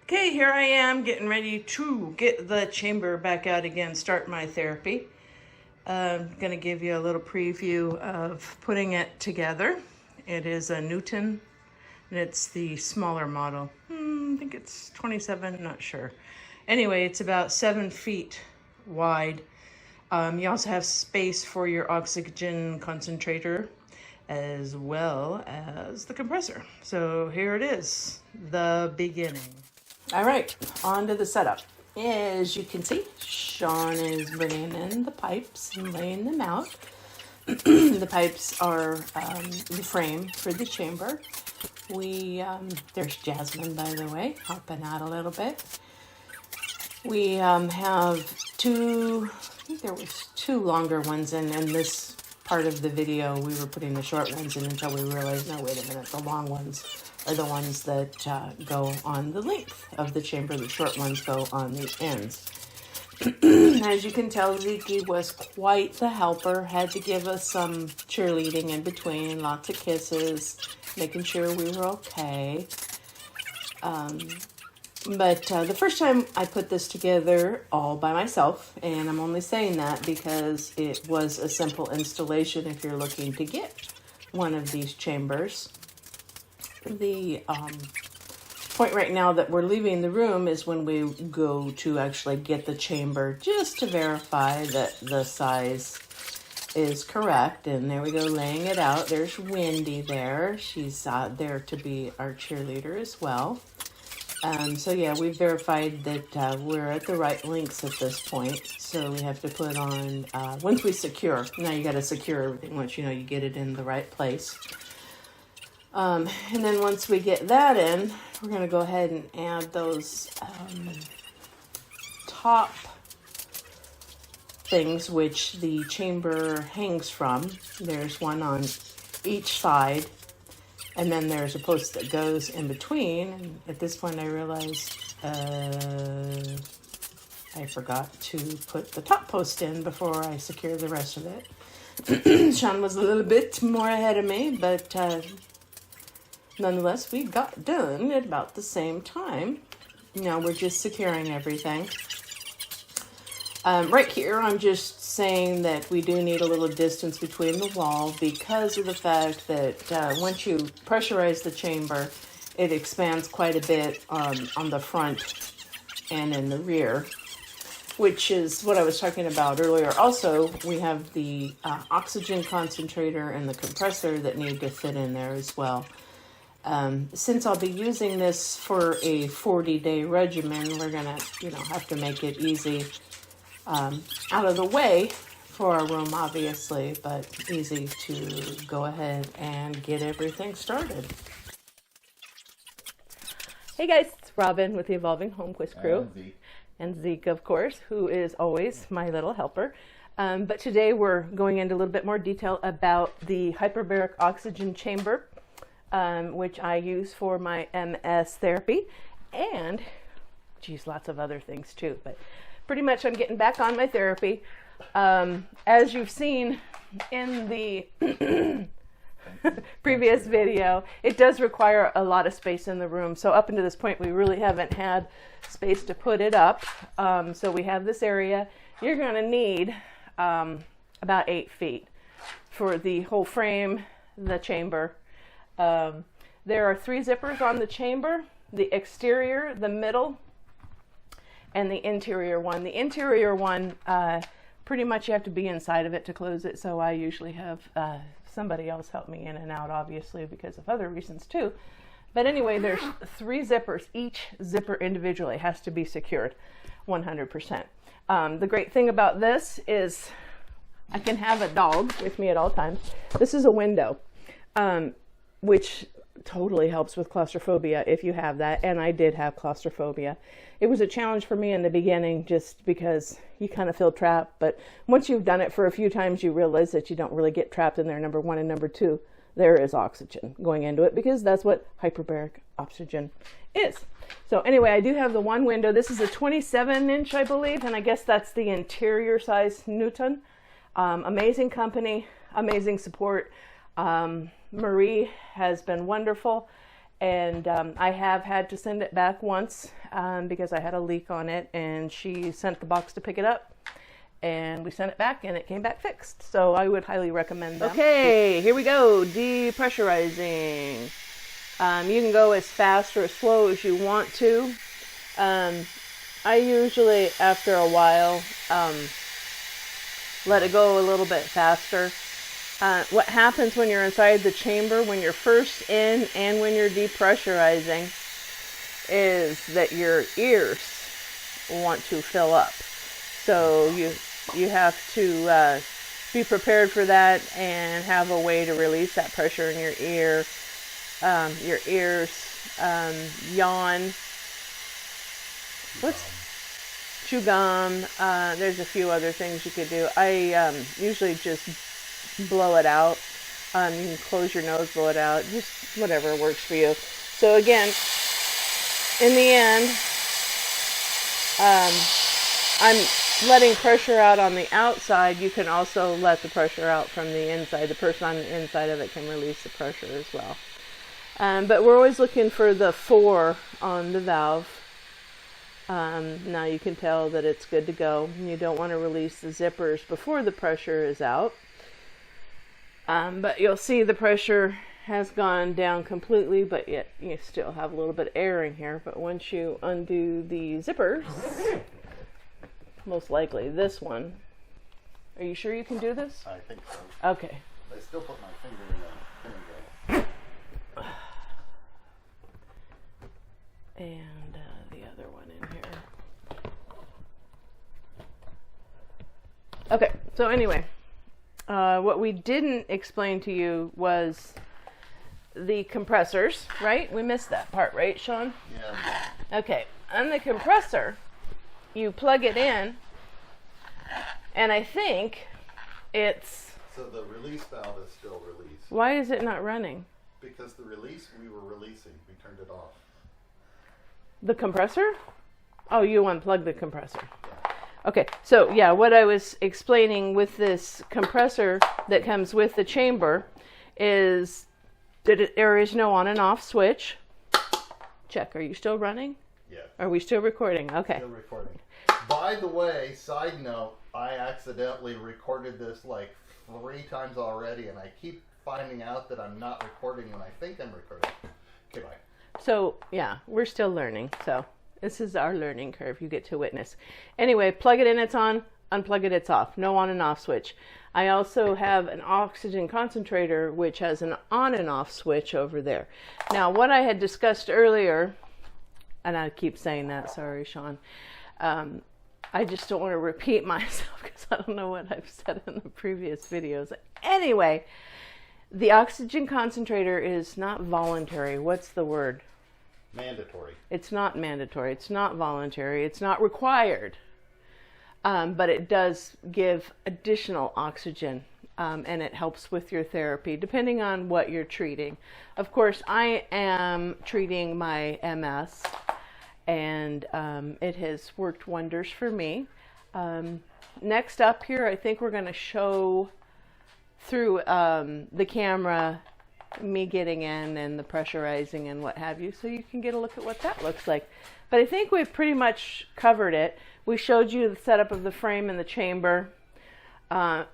Okay, here I am getting ready to get the chamber back out again, start my therapy. I'm going to give you a little preview of putting it together. It is a Newtowne, and it's the smaller model. I think it's 27, not sure. Anyway, it's about 7 feet wide. You also have space for your oxygen concentrator as well as the compressor. So here it is, the beginning. All right, on to the setup. As you can see, Sean is bringing in the pipes and laying them out. The pipes are the frame for the chamber. There's Jasmine, by the way, helping out a little bit. We have I think there was two longer ones in this part of the video. We were putting the short ones in until we realized, no, wait a minute, the long ones are the ones that go on the length of the chamber. The short ones go on the ends. As you can tell, Zeke was quite the helper. Had to give us some cheerleading in between, lots of kisses, making sure we were okay. But the first time I put this together all by myself, and I'm only saying that because it was a simple installation if you're looking to get one of these chambers. The point right now that we're leaving the room is when we go to actually get the chamber, just to verify that the size is correct. And there we go, laying it out. There's Wendi there. She's there to be our cheerleader as well. So yeah, we've verified that we're at the right lengths at this point. So we have to put on, once we secure, now you got to secure everything once you know you get it in the right place. And then once we get that in, we're going to go ahead and add those top things which the chamber hangs from. There's one on each side, and then there's a post that goes in between. And at this point I realized I forgot to put the top post in before I secure the rest of it. Sean was a little bit more ahead of me, but nonetheless, we got done at about the same time. Now we're just securing everything. Right here, I'm just saying that we do need a little distance between the wall because of the fact that once you pressurize the chamber, it expands quite a bit on the front and in the rear, which is what I was talking about earlier. Also, we have the oxygen concentrator and the compressor that need to fit in there as well. Since I'll be using this for a 40-day regimen, we're gonna, have to make it easy, out of the way for our room, obviously, but easy to go ahead and get everything started. Hey guys, it's Robin with the Evolving Holmquist crew, and Zeke, of course, who is always my little helper. But today we're going into a little bit more detail about the hyperbaric oxygen chamber, which I use for my MS therapy, and lots of other things too. But pretty much I'm getting back on my therapy. As you've seen in the previous video, it does require a lot of space in the room. So up until this point, we really haven't had space to put it up. So we have this area. You're going to need about 8 feet for the whole frame, the chamber. There are 3 zippers on the chamber: the exterior, the middle, and the interior one. The interior one, pretty much you have to be inside of it to close it, so I usually have somebody else help me in and out, obviously, because of other reasons too. But anyway, there's 3 zippers. Each zipper individually has to be secured 100%. The great thing about this is I can have a dog with me at all times. This is a window, which totally helps with claustrophobia if you have that, and I did have claustrophobia. It was a challenge for me in the beginning just because you kind of feel trapped, but once you've done it for a few times, you realize that you don't really get trapped in there, number one, and number two, there is oxygen going into it because that's what hyperbaric oxygen is. So anyway, I do have the one window. This is a 27-inch, I believe, and I guess that's the interior size Newtowne. Amazing company, amazing support. Marie has been wonderful, And I have had to send it back once because I had a leak on it, and she sent the box to pick it up, and we sent it back and it came back fixed. So I would highly recommend them. Okay, here we go. Depressurizing. You can go as fast or as slow as you want to. I usually, after a while, let it go a little bit faster. What happens when you're inside the chamber, when you're first in and when you're depressurizing, is that your ears want to fill up. So you have to be prepared for that and have a way to release that pressure in your ear. Your ears, yawn. Chew gum. There's a few other things you could do. I usually just blow it out. You can close your nose, blow it out. Just whatever works for you. So again, in the end, I'm letting pressure out on the outside. You can also let the pressure out from the inside. The person on the inside of it can release the pressure as well. But we're always looking for the 4 on the valve. Now you can tell that it's good to go. You don't want to release the zippers before the pressure is out. But you'll see the pressure has gone down completely, but yet you still have a little bit of air in here. But once you undo the zippers, most likely this one. Are you sure you can do this? I think so. Okay. I still put my finger in the vinegar. And the other one in here. Okay, so anyway, what we didn't explain to you was the compressors, right? We missed that part, right, Sean? Yeah. Okay, on the compressor, you plug it in, and I think it's... So the release valve is still released. Why is it not running? Because the release we were releasing, we turned it off. The compressor? Oh, you unplugged the compressor. Okay, so yeah, what I was explaining with this compressor that comes with the chamber is that there is no on and off switch. Check, are you still running? Yeah. Are we still recording? Okay. Still recording. By the way, side note, I accidentally recorded this like 3 times already, and I keep finding out that I'm not recording when I think I'm recording. Okay, bye. So, yeah, we're still learning. So, this is our learning curve you get to witness. Anyway, plug it in, it's on. Unplug it, it's off. No on and off switch. I also have an oxygen concentrator, which has an on and off switch over there. Now, what I had discussed earlier, and I keep saying that, sorry, Sean. I just don't want to repeat myself because I don't know what I've said in the previous videos. Anyway, the oxygen concentrator is not voluntary. What's the word? Mandatory. It's not mandatory. It's not voluntary. It's not required. But it does give additional oxygen, and it helps with your therapy, depending on what you're treating. Of course, I am treating my MS, and it has worked wonders for me. Next up here, I think we're going to show through the camera me getting in and the pressurizing and what have you, so you can get a look at what that looks like. But I think we've pretty much covered it. We showed you the setup of the frame and the chamber.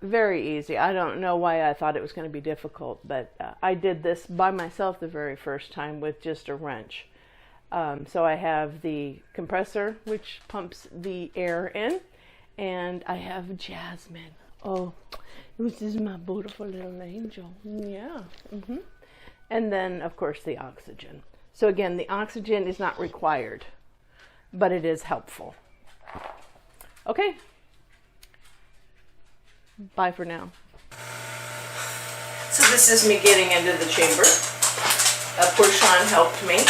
Very easy. I don't know why I thought it was going to be difficult, but I did this by myself the very first time with just a wrench. So I have the compressor, which pumps the air in, and I have Jasmine. Oh, this is my beautiful little angel. Yeah. And then, of course, the oxygen. So again, the oxygen is not required, but it is helpful. Okay. Bye for now. So this is me getting into the chamber. Poor Sean helped me,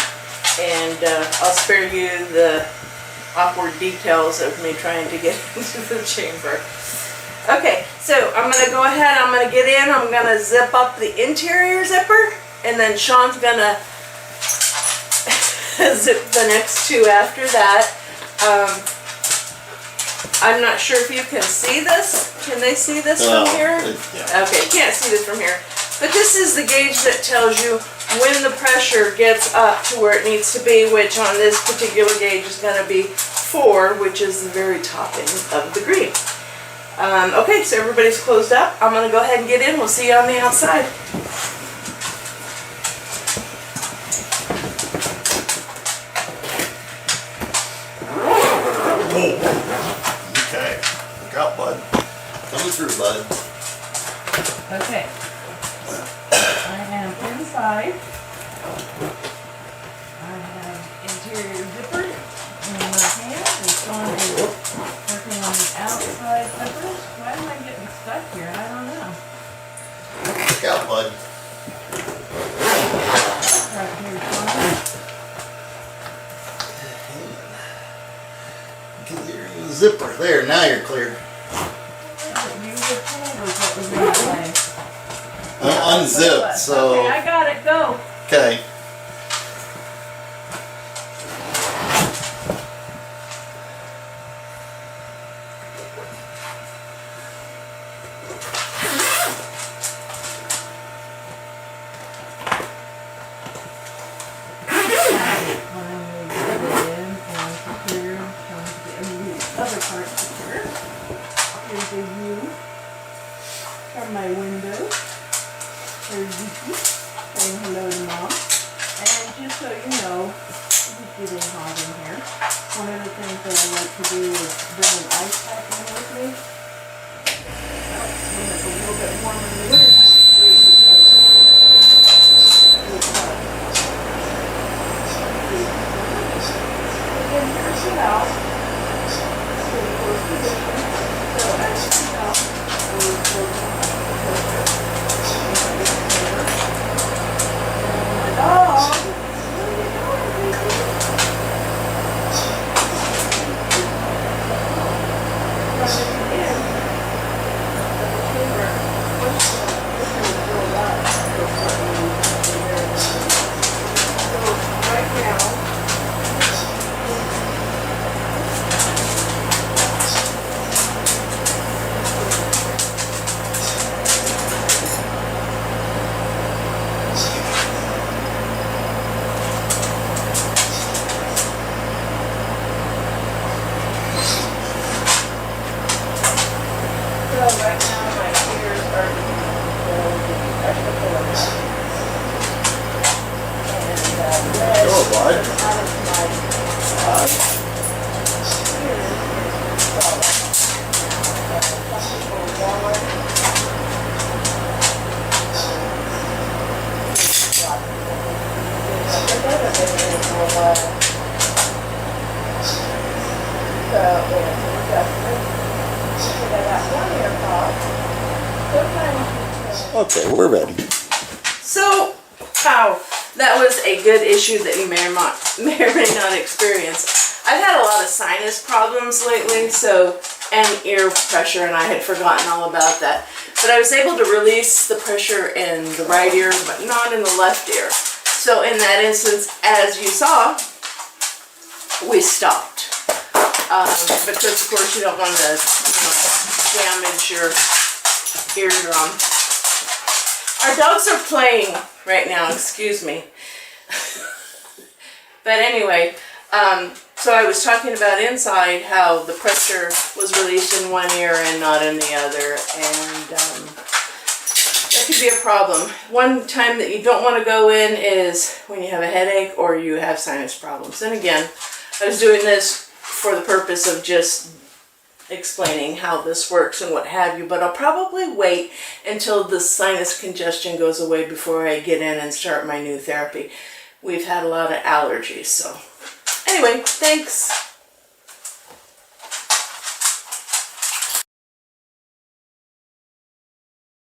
and I'll spare you the awkward details of me trying to get into the chamber. Okay, so I'm going to go ahead, I'm going to get in, I'm going to zip up the interior zipper, and then Sean's going to zip the next 2 after that. I'm not sure if you can see this. Can they see this from here? Yeah. Okay, can't see this from here. But this is the gauge that tells you when the pressure gets up to where it needs to be, which on this particular gauge is going to be 4, which is the very top end of the green. Okay, so everybody's closed up. I'm going to go ahead and get in. We'll see you on the outside. Okay, look out, bud. Coming through, bud. Okay. I am inside. I have interior zipper in my hand. It's on working on the outside zippers. Why am I getting stuck here? I don't know. Look out, bud. Right here, fine. Get your zipper. There, now you're clear. You were told was what was in the way. I'm unzipped, so. Okay, I got it. Go. Okay. Other part secure. Here's a view from my window. There's Zeke saying hello to Mom. And just so you know, it's getting hot in here. One of the things that I like to do is bring an ice pack in with me. When it's a little bit warmer in the wintertime, it's great because again, here's the valve. So as you can tell, we're closing up the filter. And my dog, where are you going, baby? Running in, but the chamber, push is real loud. So right now, Okay, we're ready. So, wow, that was a good issue that you may or may not experience. I've had a lot of sinus problems lately, and ear pressure, and I had forgotten all about that. But I was able to release the pressure in the right ear, but not in the left ear. So in that instance, as you saw, we stopped. Because of course you don't want to, damage your eardrum. Our dogs are playing right now, excuse me. But anyway, so I was talking about inside how the pressure was released in one ear and not in the other, and that could be a problem. One time that you don't want to go in is when you have a headache or you have sinus problems. And again, I was doing this for the purpose of just explaining how this works and what have you, but I'll probably wait until the sinus congestion goes away before I get in and start my new therapy. We've had a lot of allergies, so anyway, thanks.